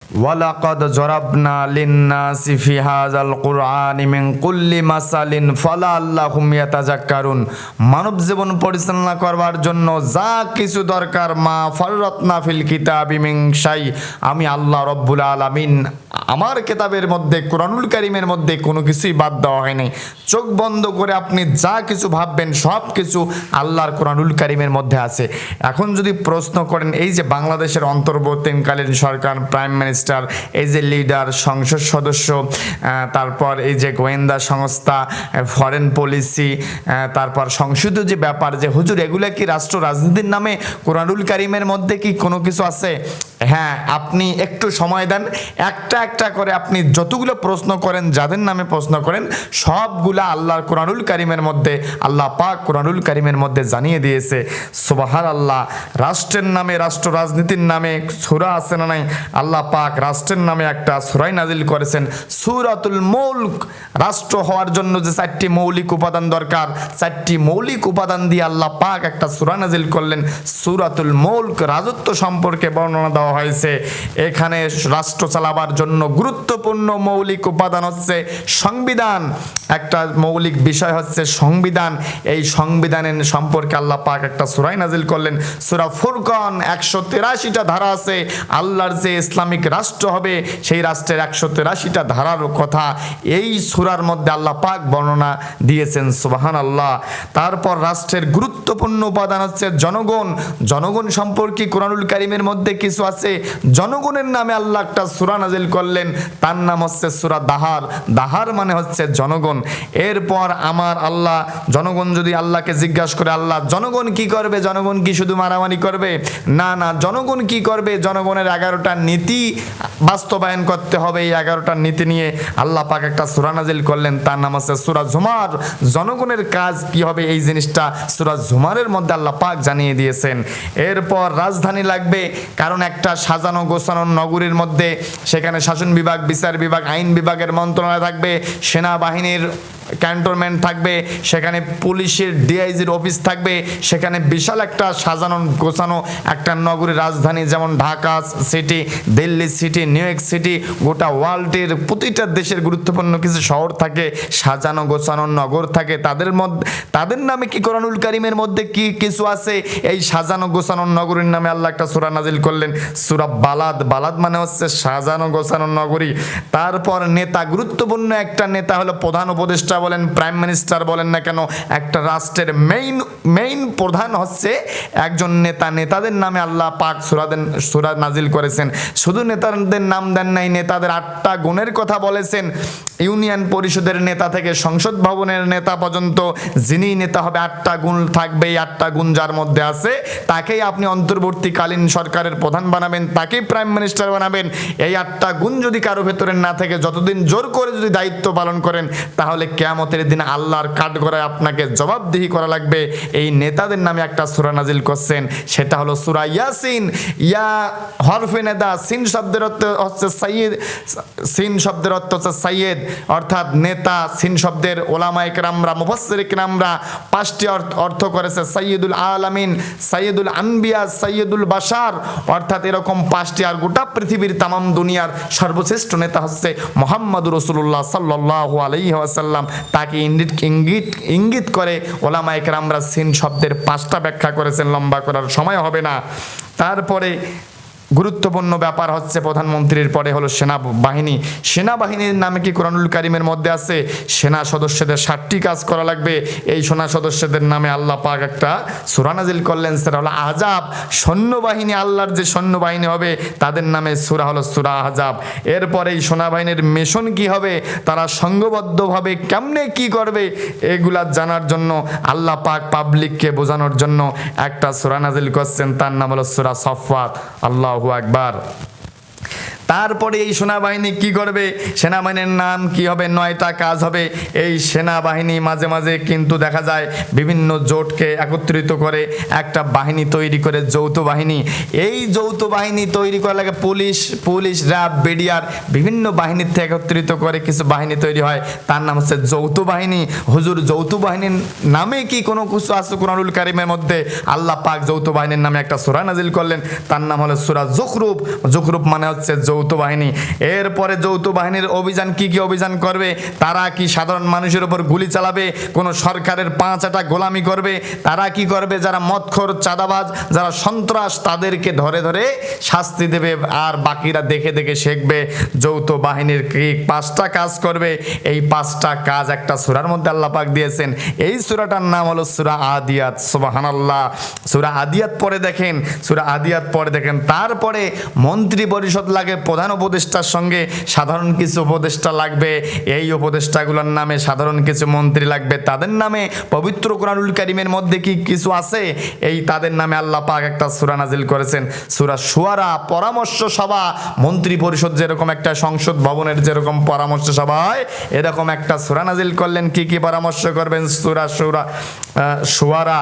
ওয়ালাকাদ জরাবনা লিন্নাসি ফি হাযাল কুরআনি মিন কুল্লি মাসালিন ফালাল্লাহুম ইয়াতাযাক্কারুন। মানব জীবন পরিচালনা করবার জন্য যা কিছু দরকার, মা ফাররাতনা ফিল কিতাবি মিন শাই, আমি আল্লাহ রব্বুল আলামিন আমার কিতাবের মধ্যে, কোরআনুল কারীমের মধ্যে কোনো কিছুই বাদ দেওয়া হয়নি। চোখ বন্ধ করে আপনি যা কিছু ভাববেন সব কিছু আল্লাহর কোরআনুল কারীমের মধ্যে আছে। এখন যদি প্রশ্ন করেন, এই যে বাংলাদেশের অন্তর্বর্তীকালীন সরকার, প্রাইম মিনিস্টার, এই যে লিডার, সংসদ সদস্য, তারপর এই যে গোয়েন্দা সংস্থা, ফরেন পলিসি, তারপর সংসদীয় যে ব্যাপার, যে হুজুর এগুলা কি রাষ্ট্র রাজনীতির নামে কোরআনুল কারীমের মধ্যে কি কোনো কিছু আছে? হ্যাঁ, আপনি একটু সময় দেন, একটা একটা করে আপনি যতগুলো প্রশ্ন করেন, যাদের নামে প্রশ্ন করেন, সবগুলা আল্লাহর কোরআনুল কারীমের মধ্যে, আল্লাহ পাক কোরআনুল কারীমের মধ্যে জানিয়ে দিয়েছে। সুবহানাল্লাহ। রাষ্ট্রের নামে, রাষ্ট্র রাজনীতির নামে সূরা আছে না নাই? আল্লাহ পাক রাষ্ট্রের নামে একটা সূরাই নাজিল করেছেন, সূরাতুল মুলক। রাষ্ট্র হওয়ার জন্য যে 4টি মৌলিক উপাদান দরকার, 4টি মৌলিক উপাদান দিয়ে আল্লাহ পাক একটা সূরা নাজিল করলেন, সূরাতুল মুলক। রাজত্ব সম্পর্কে বর্ণনা দেওয়া হয়েছে। এখানে রাষ্ট্র চালাবার জন্য গুরুত্বপূর্ণ মৌলিক উপাদান হচ্ছে সংবিধান। একটা মৌলিক বিষয় হচ্ছে সংবিধান। এই সংবিধানের সম্পর্কে আল্লাহ পাক একটা সূরা নাজিল করলেন, সূরা ফুরকান। 183টা ধারা আছে। আল্লাহর যে ইসলামিক রাষ্ট্র হবে, সেই রাষ্ট্রের 183টা ধারার কথা এই সূরার মধ্যে আল্লাহ পাক বর্ণনা দিয়েছেন। সুবহানাল্লাহ। তারপর রাষ্ট্রের গুরুত্বপূর্ণ উপাদান হচ্ছে জনগণ। জনগণ সম্পর্কে কোরআনুল কারীমের মধ্যে কিছু আছে। জনগণের নামে আল্লাহ একটা সূরা নাজিল করলেন, তার নাম হচ্ছে সূরা দাহার। দাহার মানে হচ্ছে জনগণ। এরপর আমার আল্লাহ, জনগণ যদি আল্লাহকে জিজ্ঞাসা করে, আল্লাহ জনগণ কি করবে? জনগণ কি শুধু মারামারি করবে? না না, জনগণ কি করবে? জনগণের 11টা নীতি বাস্তবায়ন করতে হবে। এই 11টা নীতি নিয়ে আল্লাহ পাক একটা সূরা নাজিল করলেন, তার নাম হচ্ছে সূরা জুমার। জনগণের কাজ কি হবে, এই জিনিসটা সূরা জুমারের মধ্যে আল্লাহ পাক জানিয়ে দিয়েছেন। এরপর রাজধানী লাগবে, কারণ একটা সাজানো গোছানো নগরীর মধ্যে সেখানে শাসন বিভাগ, বিচার বিভাগ, আইন বিভাগের মন্ত্রণালয় থাকবে, সেনাবাহিনীর ক্যান্টনমেন্ট থাকবে, সেখানে পুলিশের ডিআইজির অফিস থাকবে, সেখানে বিশাল একটা সাজানো গোছানো একটা নগরীর রাজধানী, যেমন Dhaka city, Delhi city, new York city, গোটা ওয়ার্ল্ডের প্রতিটা দেশের গুরুত্বপূর্ণ কিছু শহর থাকে, সাজানো গোছানো নগর থাকে। তাদের নামে কি কোরআনুল কারীমের মধ্যে কি কিছু আছে? এই সাজানো গোছানো নগরীর নামে আল্লাহ একটা সূরা নাজিল করলেন, সূরা বালাদ। বালাদ মানে হচ্ছে সাজানো গোছানো নগরী। তারপর নেতা, গুরুত্বপূর্ণ একটা নেতা হলো প্রধান উপদেষ্টা বলেন, প্রাইম মিনিস্টার বলেন না কেন, একটা রাষ্ট্রের মেইন প্রধান হচ্ছে একজন নেতা। নেতাদের নামে আল্লাহ পাক সূরা নাজিল করেছেন। শুধু নেতাদের নাম দেন নাই, নেতাদের 8টা গুণের কথা বলেছেন। ইউনিয়ন পরিষদের নেতা থেকে সংসদ ভবনের নেতা পর্যন্ত যিনি নেতা হবে, 8টা গুণ থাকবে। এই 8টা গুণ যার মধ্যে আছে, তাকেই আপনি অন্তর্বর্তীকালীন সরকারের প্রধান বানাবেন, তাকেই প্রাইম মিনিস্টার বানাবেন। এই 8টা গুণ যদি কারো ভেতরে না থাকে, যতদিন জোর করে যদি দায়িত্ব পালন করেন, তাহলে কিয়ামতের দিন আল্লাহর কাঠগড়ায় আপনাকে জবাবদিহি করা লাগবে। এই নেতাদের নামে একটা সূরা নাজিল করছেন, সেটা হলো সূরা ইয়াসিন। ইয়া হরফে নেদা, সিন শব্দের অর্থ হচ্ছে সাইয়্যিদ। সিন শব্দের অর্থ হচ্ছে সাইয়্যিদ, অর্থাৎ নেতা। সিন শব্দের ওলামায়ে কেরামরা, মুফাসসিরে কেরামরা 5টি অর্থ করেছে, সাইয়্যিদুল আলামিন, সাইয়্যিদুল আনবিয়া, সাইয়্যিদুল বাশার, অর্থাৎ এরকম 5টি। আর গোটা পৃথিবীর তামাম দুনিয়ার সর্বশ্রেষ্ঠ নেতা হচ্ছে মুহাম্মদুর রাসূলুল্লাহ সাল্লাল্লাহু আলাইহি ওয়াসাল্লাম। তাকে ইঙ্গিত করে ওলামায়ে কেরামরা সিন শব্দের 5টা ব্যাখ্যা করেছেন, লম্বা করার সময় হবে না। তারপরে গুরুত্বপূর্ণ ব্যাপার হচ্ছে প্রধানমন্ত্রীর পরে হলো সেনাবাহিনী। সেনাবাহিনীর নামে কি কোরআনুল কারীমের মধ্যে আছে? সেনা সদস্যদের 7টি কাজ করা লাগবে। এই সেনা সদস্যদের নামে আল্লাহ পাক একটা সূরা নাজিল করলেন, সেটা হলো আহজাব। সৈন্যবাহিনী, আল্লাহর যে সৈন্যবাহিনী হবে, তাদের নামে সূরা হলো সূরা আহজাব। এরপরে এই সেনাবাহিনীর মিশন কি হবে, তারা সংঘবদ্ধভাবে কেমনে কি করবে, এগুলা জানার জন্য আল্লাহ পাক পাবলিককে বোঝানোর জন্য একটা সূরা নাজিল করছেন, তার নাম হলো সূরা সফফাত। আল্লাহু আকবার। তারপরে এই সেনাবাহিনী কি করবে, সেনাবাহিনীর নাম কি হবে, 9টা কাজ হবে। এই সেনাবাহিনী মাঝে মাঝে কিন্তু দেখা যায় বিভিন্ন জোটকে একত্রিত করে একটা বাহিনী তৈরি করে, যৌথ বাহিনী। এই যৌথ বাহিনী তৈরি করা লাগে পুলিশ, র্যাব, বিডিআর, বিভিন্ন বাহিনীর থেকে একত্রিত করে কিছু বাহিনী তৈরি হয়, তার নাম হচ্ছে যৌথ বাহিনী। হুজুর যৌথ বাহিনীর নামে কি কোনো কিছু আছে কোরআনুল কারীমের মধ্যে? আল্লাহ পাক যৌথ বাহিনীর নামে একটা সূরা নাজিল করলেন, তার নাম হলো সূরা যুখরুফ। যুখরুফ মানে হচ্ছে যৌথ বাহিনী। এরপরে যৌথ বাহিনীর অভিযান কি কি অভিযান করবে? তারা কি সাধারণ মানুষের উপর গুলি চালাবে? কোনো সরকারের পাঁচাটা গোলামি করবে? তারা কি করবে? যারা মদখোর, চাঁদাবাজ, যারা সন্ত্রাস, তাদেরকে ধরে ধরে শাস্তি দেবে, আর বাকিরা দেখে দেখে শিখবে। যৌথ বাহিনীর কি 5টা কাজ করবে। এই 5টা কাজ একটা সূরার মধ্যে আল্লাহ পাক দিয়েছেন। এই সূরাটার নাম হলো সূরা আদিয়াত। সুবহানাল্লাহ। সূরা আদিয়াত পড়ে দেখেন, সূরা আদিয়াত পড়ে দেখেন। তারপরে মন্ত্রী পরিষদ লাগে, প্রধান উপদেষ্টার সঙ্গে সাধারণ কিছু উপদেষ্টা লাগবে। এই উপদেষ্টাগুলোর নামে সাধারণ কিছু মন্ত্রী লাগবে, তাদের নামে পবিত্র কোরআনুল কারীমের মধ্যে কি কিছু আছে, এই তাদের নামে আল্লাহ পাক একটা সূরা নাজিল করেছেন, সূরা শুআরা। পরামর্শ সভা, মন্ত্রী পরিষদ যেরকম একটা সংসদ ভবনের যেরকম পরামর্শ সভা হয়, এরকম একটা সূরা নাজিল করলেন। কি কি পরামর্শ করবেন? সূরা শুআরা।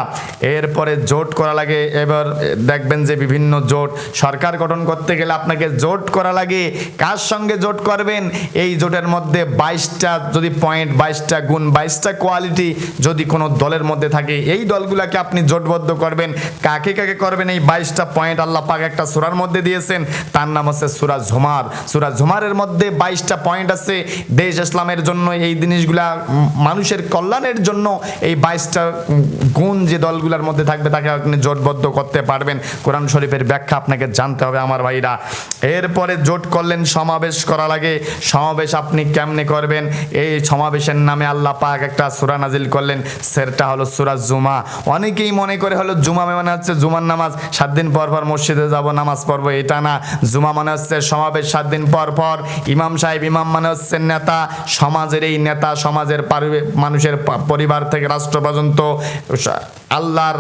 এরপরে জোট করা লাগে। এবার দেখবেন যে বিভিন্ন জোট, সরকার গঠন করতে গেলে আপনাকে জোট করা লাগে। কার সঙ্গে জোট করবেন? এই জোটের মধ্যে 22টা যদি পয়েন্ট, 22টা গুণ, 22টা কোয়ালিটি যদি কোনো দলের মধ্যে থাকে, এই দলগুলোকে আপনি জোটবদ্ধ করবেন। কাকে কাকে করবেন? এই 22টা পয়েন্ট আল্লাহ পাক একটা সূরার মধ্যে দিয়েছেন, তার নাম হচ্ছে সূরা ঝুমার। সূরা ঝুমারের মধ্যে 22টা পয়েন্ট আছে। দেশ ইসলামের জন্য এই জিনিসগুলা, মানুষের কল্যাণের জন্য এই 22টা গুণ যে দলগুলোর মধ্যে থাকবে, তাকে আপনি জোটবদ্ধ করতে পারবেন। কোরআন শরীফের ব্যাখ্যা আপনাকে জানতে হবে আমার ভাইরা। এরপরে জোট করলেন, সমাবেশ করা লাগে। সমাবেশ আপনি কেমনে করবেন? এই সমাবেশের নামে আল্লাহ পাক একটা সূরা নাজিল করলেন, সেটা হলো সূরা জুমা। অনেকেই মনে করে হলো জুমা মানে হচ্ছে জুমার নামাজ, 7 দিন পর পর মসজিদে যাব নামাজ পড়বো, এটা না। জুমা মানে হচ্ছে সমাবেশ 7 দিন পর পর। ইমাম সাহেব, ইমাম মানে হচ্ছে নেতা, সমাজের এই নেতা, সমাজের মানুষের পরিবার থেকে রাষ্ট্র পর্যন্ত আল্লাহর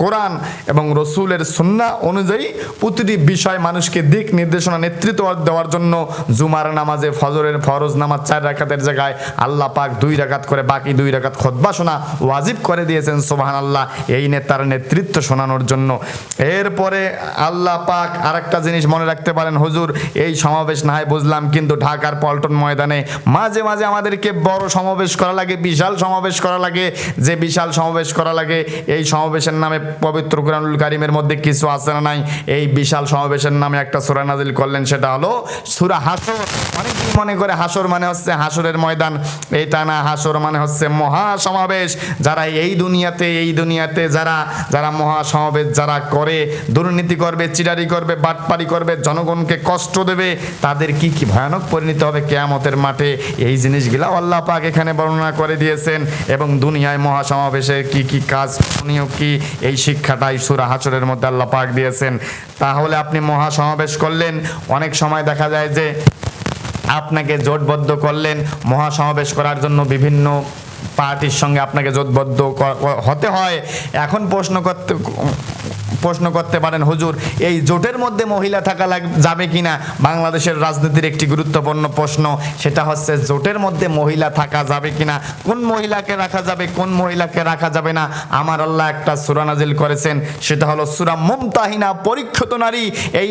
কোরআন এবং রসুলের সুন্নাহ অনুযায়ী প্রতিটি বিষয় মানুষকে দিক নির্দেশনা, নেতৃত্ব দেওয়ার জন্য জুমার নামাজে ফজরের ফরজ নামাজ 4 রাকাতের জায়গায় আল্লাহ পাক 2 রাকাত করে, বাকি 2 রাকাত খুতবা শোনা ওয়াজিব করে দিয়েছেন। সুবহানাল্লাহ। এই নেতার নেতৃত্ব শোনানোর জন্য। এরপরে আল্লাহ পাক আরেকটা জিনিস মনে রাখতে পারেন, হুজুর এই সমাবেশ না হয় বুঝলাম, কিন্তু ঢাকার পল্টন ময়দানে মাঝে মাঝে আমাদেরকে বড় সমাবেশ করা লাগে, বিশাল সমাবেশ করা লাগে। যে বিশাল সমাবেশ করা লাগে, এই সমাবেশের নামে পবিত্র কোরআনুল কারীমের মধ্যে কিছু আছে না নাই? এই বিশাল সমাবেশের নামে একটা সূরা নাজিল করলেন, সেটা হলো সূরা হাসর। অনেকেই মনে করে হাসর মানে হচ্ছে হাসরের ময়দান, এটা না। হাসর মানে হচ্ছে মহা সমাবেশ। যারা এই দুনিয়াতে যারা মহা সমাবেশ যারা করে, দুর্নীতি করবে, চিটারি করবে, বাটপারি করবে, জনগণকে কষ্ট দেবে, তাদের কি কি ভয়ানক পরিণতি হবে কিয়ামতের মাঠে, এই জিনিসগুলো আল্লাহ পাক এখানে বর্ণনা করে দিয়েছেন। এবং দুনিয়ায় মহা সমাবেশে কি কি কাজ করণীয়, কি এই শিক্ষাটাই সূরা হাসরের মধ্যে আল্লাহ পাক দিয়েছেন। তাহলে আপনি মহা সমাবেশ করলেন, অনেক সময় দেখা যায় যে আপনাকে জোটবদ্ধ করলেন মহা সমাবেশ করার জন্য, বিভিন্ন পার্টির সঙ্গে আপনাকে জোটবদ্ধ হতে হয়। এখন প্রশ্ন করতে পারেন, হুজুর এই জোটের মধ্যে মহিলা থাকা যাবে কিনা? বাংলাদেশের রাজনীতির একটি গুরুত্বপূর্ণ প্রশ্ন, সেটা হচ্ছে জোটের মধ্যে মহিলা থাকা যাবে কিনা, কোন মহিলাকে রাখা যাবে, কোন মহিলাকে রাখা যাবে না। আমার আল্লাহ একটা সূরা নাজিল করেছেন, সেটা হলো সূরা মুমতাহিনা, পরীক্ষিত নারী।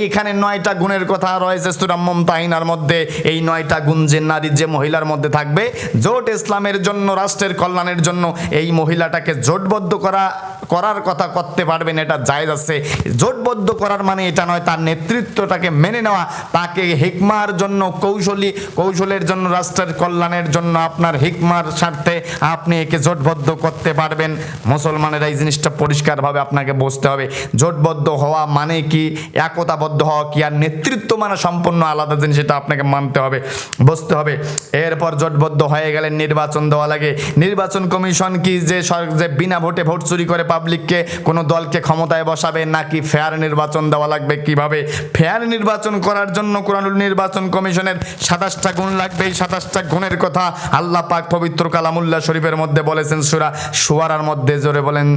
এখানে 9টা গুণের কথা রয়েছে সূরা মুমতাহিনার মধ্যে। এই 9টা গুণ যে নারী, যে মহিলার মধ্যে থাকবে, জোট ইসলামের জন্য, রাষ্ট্রের কল্যাণের জন্য এই মহিলাটাকে জোটবদ্ধ করার কথা করতে পারবেন, এটা জায়েজ আছে। জোটবদ্ধ করার মানে এটা নয় তার নেতৃত্বটাকে মেনে নেওয়া, তাকে হিকমার জন্য, কৌশলের জন্য, রাষ্ট্রের কল্যাণের জন্য আপনার হিকমার স্বার্থে আপনি একে জোটবদ্ধ করতে পারবেন। মুসলমানেরা এই জিনিসটা পরিষ্কারভাবে আপনাকে বুঝতে হবে। জোটবদ্ধ হওয়া মানে কি, একতাবদ্ধ হওয়া কি, আর নেতৃত্ব মানে সম্পূর্ণ আলাদা জিনিস, এটা আপনাকে মানতে হবে, বুঝতে হবে। এরপর জোটবদ্ধ হয়ে গেলে নির্বাচন দেওয়া লাগে। নির্বাচন কমিশন কি যে বিনা ভোটে ভোট চুরি করে পাবলিককে কোনো দলকে ক্ষমতায় বসাবে, নাকি ফেয়ার নির্বাচন দেওয়া লাগবে? কিভাবে ফেয়ার নির্বাচন করার জন্য কোরআনুল নির্বাচন কমিশনের 27টা গুণ লাগবে। এই 27টা গুণের কথা আল্লাহ পাক পবিত্র কালামুল্লাহ শরীফের মধ্যে বলেছেন, সূরা শুআরার মধ্যে। জোরে বলেন,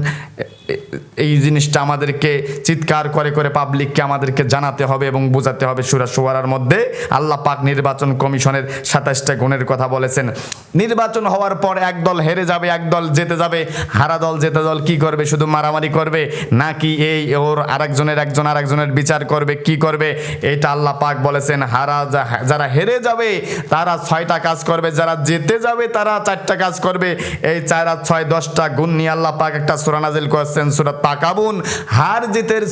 এই জিনিসটা আমাদেরকে চিৎকার করে করে পাবলিককে আমাদেরকে জানাতে হবে এবং বোঝাতে হবে। সূরা শুআরার মধ্যে আল্লাহ পাক নির্বাচন কমিশনের 27টা গুণের কথা বলেছেন। নির্বাচন হওয়ার পর এক দল হেরে যাবে, এক দল জিতে যাবে। হারা দল জেতা দল কি করবে? শুধু মারামারি করবে, নাকি ওর আরেকজনের বিচার করবে, কি করবে, এটা আল্লাহ পাক বলেছেন। যারা হেরে যাবে তারা 6টা কাজ করবে, যারা জিতে যাবে তারা 4টা কাজ করবে। এই 4 আর 6 10টা গুণ নিয়ে আল্লাহ পাক একটা সূরা নাজিল করেছেন, সূরা তাকাবুন। হার জিতের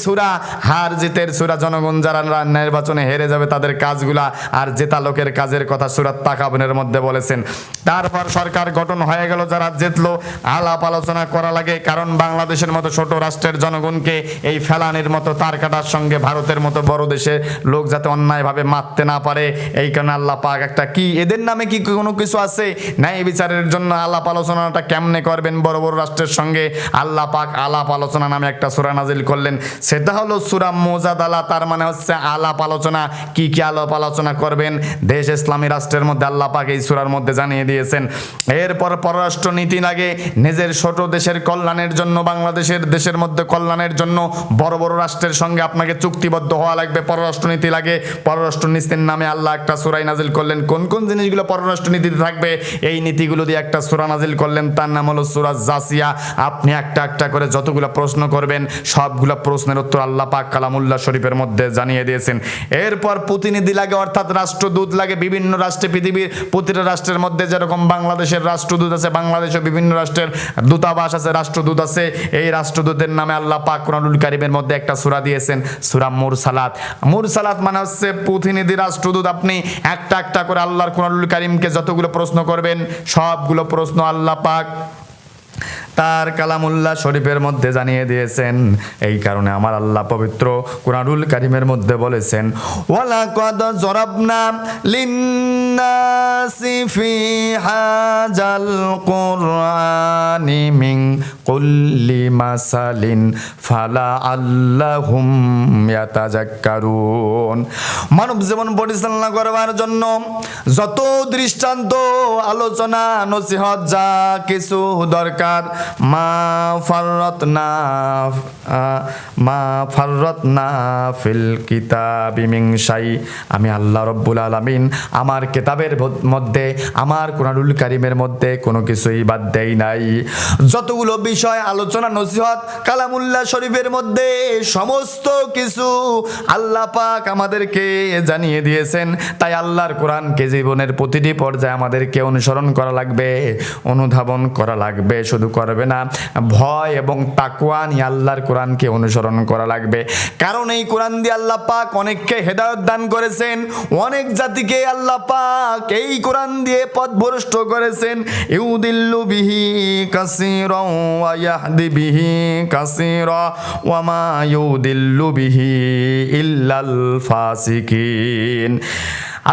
সূরা। জনগণ যারা নির্বাচনে হেরে যাবে তাদের কাজগুলা আর জেতা লোকের কাজের কথা সূরা তাকাবুনের মধ্যে বলেছেন। তারপর সরকার গঠন হয়ে গেল, যারা জিতলো আলাপ আলোচনা করা লাগে, কারণ বাংলাদেশের মতো ছোট রাষ্ট্রের জনগণকে এই ফেলানির মতো তার কাটার সঙ্গে ভারতের মতো বড় দেশে লোক যাতে অন্যায়ভাবে মারতে না পারে, এই কারণে আল্লাহ পাক একটা কি এদের নামে কি কোনো কিছু আছে ন্যায় বিচারের জন্য আলাপ আলোচনাটা কেমনে করবেন বড় বড় রাষ্ট্রের সঙ্গে, আল্লাহ পাক আলাপ আলোচনা নামে একটা সূরা নাজিল করলেন। সেটা হলো সূরা মুজাদালা। তার মানে হচ্ছে আলাপ আলোচনা। কি কি আলাপ আলোচনা করবেন দেশ ইসলামী রাষ্ট্রের মধ্যে আল্লাহ পাক এই সূরার মধ্যে জানিয়ে দিয়েছেন। এরপর পররাষ্ট্র নীতি লাগে, নিজের ছোট দেশের কল্যাণের জন্য, বাংলাদেশের দেশের মধ্যে কল্যাণের জন্য বড় বড় রাষ্ট্রের সঙ্গে আপনাকে চুক্তিবদ্ধ হওয়া লাগবে, পররাষ্ট্র নীতি লাগে। পররাষ্ট্র নীতির নামে আল্লাহ একটা সূরা নাজিল করলেন। কোন কোন জিনিসগুলো পররাষ্ট্র নীতিতে থাকবে এই নীতিগুলো দিয়ে একটা সূরা নাজিল করলেন, তার নাম হলো সূরা জাসিয়া। আপনি একটা একটা করে যতগুলো প্রশ্ন করবেন সবগুলো প্রশ্নের উত্তর আল্লাহ পাক কালামুল্লাহ শরীফের মধ্যে জানিয়ে দিয়েছেন। এরপর প্রতিনিধি লাগে, অর্থাৎ রাষ্ট্রদূত লাগে বিভিন্ন রাষ্ট্রে, পৃথিবীর প্রতিটা রাষ্ট্রের মধ্যে যেরকম বাংলাদেশের রাষ্ট্রদূত আছে, বাংলাদেশে বিভিন্ন রাষ্ট্রের দূতাবাস আছে, রাষ্ট্রদূত আছে। এই রাষ্ট্রদূতের নামে আল্লাহ পাক কুরআনুল কারীমের মধ্যে একটা সূরা দিয়েছেন, সূরা মুরসালাত মানে হচ্ছে প্রতিনিধি রাষ্ট্রদূত। আপনি একটা একটা করে আল্লাহর কুরআনুল কারীমকে যতগুলো প্রশ্ন করবেন সবগুলো প্রশ্ন আল্লাহ পাক তার কালামুল্লাহ শরীফের মধ্যে জানিয়ে দিয়েছেন। এই কারণে আমার আল্লাহ পবিত্র কুরআনুল কারীমের মধ্যে বলেছেন, ওয়ালাকাদ জরাবনা লিন্নাসি ফি হাযাল কুরআনি মিন কুল্লি মাসালিন ফালা আল্লাহুম ইয়াতাযাক্কারুন। মানব জীবন পরিচালনা করবার জন্য যত দৃষ্টান্ত, আলোচনা, নসিহত যা কিছু দরকার, মা ফাররাতনা ফিল কিতাবি মিন শাই, আমি আল্লাহ রাব্বুল আলামিন আমার কিতাবের মধ্যে, আমার কুরআনুল কারীমের মধ্যে কোনো কিছুই বাদ দেই নাই। যতগুলো বিষয় আলোচনা, নসিহত কালামুল্লাহ শরীফের মধ্যে সমস্ত কিছু আল্লাহ পাক আমাদেরকে জানিয়ে দিয়েছেন। তাই আল্লাহর কোরআনকে জীবনের প্রতিটি পর্যায়ে আমাদেরকে অনুসরণ করা লাগবে, অনুধাবন করা লাগবে। শুধু করবে না, ভয় এবং তাকওয়া নিয়ে আল্লাহর কোরআনকে অনুসরণ করা লাগবে। কারণ এই কোরআন দিয়ে আল্লাহ পাক অনেককে হেদায়েত দান করেছেন, অনেক জাতিকে আল্লাহ পাক এই কোরআন দিয়ে পথভ্রষ্ট করেছেন। ইউদিল্লু বিহি কাসীরা ওয়া ইয়াহদি বিহি কাসীরা ওয়া মা ইউদিল্লু বিহি ইল্লাল ফাসিকিন।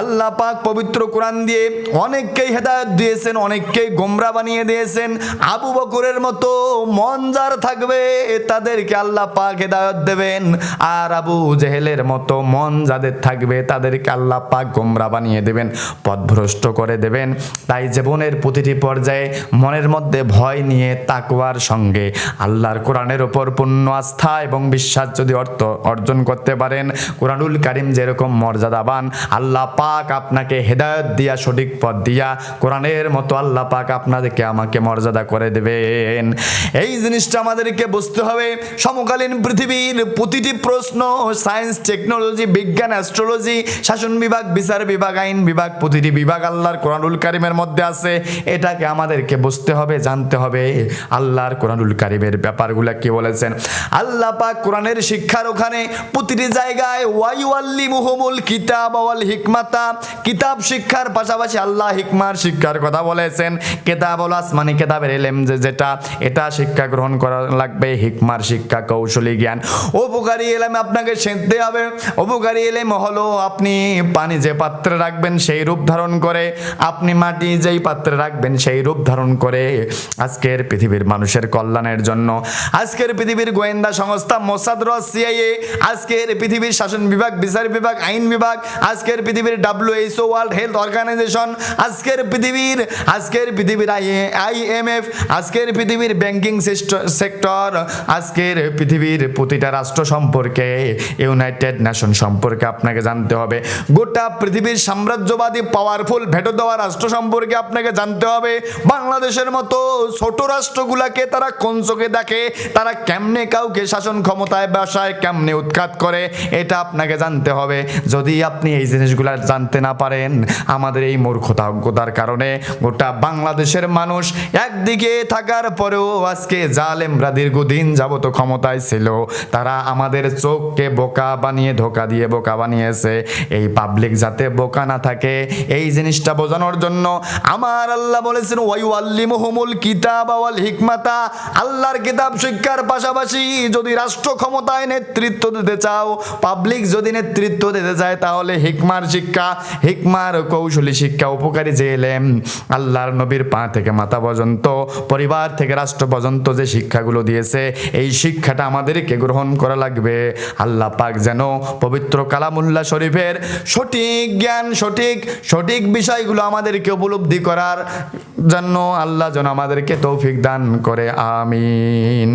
আল্লাহ পাক পবিত্র কোরআন দিয়ে অনেককেই হেদায়েত দিয়েছেন, অনেককেই গোমরা বানিয়ে দিয়েছেন। আবু বকরের মতো মন যার থাকবে তাদেরকে আল্লাহ পাক হেদায়েত দেবেন, আর আবু জেহেলের মতো মন যাদের থাকবে তাদেরকে আল্লাহ পাক গোমরা বানিয়ে দেবেন, পথভ্রষ্ট করে দেবেন। তাই জীবনের প্রতিটি পর্যায়ে মনের মধ্যে ভয় নিয়ে তাকওয়ার সঙ্গে আল্লাহর কোরআনের ওপর পূর্ণ আস্থা এবং বিশ্বাস যদি অর্জন করতে পারেন, কোরআনুল কারীম যেরকম মর্যাদাবান, আল্লাহ পাক আপনাকে হেদায়েত দিয়া, সঠিক পথ দিয়া, কোরআনের মতো আল্লাহ পাক আপনাদেরকে আমাকে মর্যাদা করে দেবেন। এই জিনিসটা আমাদেরকে বুঝতে হবে। সমকালীন পৃথিবীর প্রতিটি প্রশ্ন, সায়েন্স, টেকনোলজি, বিজ্ঞান, অ্যাস্ট্রোলজি, শাসন বিভাগ, বিচার বিভাগ, আইন বিভাগ, প্রতিটি বিভাগ আল্লাহর কোরআনুল কারীমের মধ্যে আছে। এটাকে আমাদেরকে বুঝতে হবে, জানতে হবে আল্লাহর কোরআনুল কারীমের ব্যাপারগুলো কি বলেছেন। আল্লাহ পাক কোরআনের শিক্ষার ওখানে প্রতিটি জায়গায় ওয়াইউআল্লিমুহুমুল কিতাব ওয়াল হিকমাতা, কিতাব শিক্ষার পাশাপাশি আল্লাহ হিকমার শিক্ষার কথা বলেছেন। কিতাব হলো আসমানি কিতাবের ইলম, যেটা এটা শিক্ষা গ্রহণ করা লাগবে। হিকমার শিক্ষা, কৌশলী জ্ঞান, উপকারী ইলম আপনাকে শিখতে হবে। উপকারী ইলম হলো আপনি পানি যে পাত্রে রাখবেন সেই রূপ ধারণ করে, আপনি মাটি যেই পাত্রে রাখবেন সেই রূপ ধারণ করে আজকের পৃথিবীর মানুষের কল্যাণের জন্য, আজকের পৃথিবীর গোয়েন্দা সংস্থা মোসাদ, সিআইএ, আজকের পৃথিবীর শাসন বিভাগ, বিচার বিভাগ, আইন বিভাগ, আজকের পৃথিবীর WHO ওয়ার্ল্ড হেলথ অর্গানাইজেশন, আজকের পৃথিবীর IMF, আজকের পৃথিবীর ব্যাংকিং সেক্টর, আজকের পৃথিবীর প্রতিটা রাষ্ট্র সম্পর্কে, ইউনাইটেড নেশন সম্পর্কে আপনাকে জানতে হবে। গোটা পৃথিবীর সাম্রাজ্যবাদী পাওয়ারফুল ভেটো দেওয়া রাষ্ট্র সম্পর্কে আপনাকে জানতে হবে। বাংলাদেশের মতো ছোট রাষ্ট্রগুলাকে তারা কোন চোখে দেখে, তারা কেমনে কাউকে শাসন ক্ষমতায় বসায়, কেমনে উৎখাত করে, এটা আপনাকে জানতে হবে। যদি আপনি এই জিনিসগুলো জানতে না পারেন, আমাদের এই মূর্খতা অজ্ঞতার কারণে গোটা বাংলাদেশের মানুষ একদিকে থাকার পরেও আজকে জালেমরা দীর্ঘদিন যাবত ক্ষমতায় ছিল, তারা আমাদের চোখকে বোকা বানিয়ে, ধোকা দিয়ে বোকা বানিয়েছে। এই পাবলিক যাতে বোকা না থাকে, এই জিনিসটা বোঝানোর জন্য আমার আল্লাহ বলেছেন ওয়াইউআল্লিমুহুমুল কিতাবা ওয়াল হিকমাতা, আল্লাহর কিতাব শিক্ষার পাশাপাশি যদি রাষ্ট্র ক্ষমতায় নেতৃত্ব দিতে চাও, পাবলিক যদি নেতৃত্ব দিতে চায়, তাহলে হিকমার শিক্ষা, হিকমার কৌশলী শিক্ষা, উপকারী যে এলেম, আল্লাহর নবীর পা থেকে মাথা পর্যন্ত, পরিবার থেকে রাষ্ট্র পর্যন্ত যে শিক্ষাগুলো দিয়েছে, এই শিক্ষাটা আমাদেরকে গ্রহণ করা লাগবে। আল্লাহ পাক যেন পবিত্র কালামুল্লাহ শরীফের সঠিক জ্ঞান, সঠিক বিষয়গুলো আমাদেরকে উপলব্ধি করার জন্য আল্লাহ যেন আমাদেরকে তৌফিক দান করে। আমিন।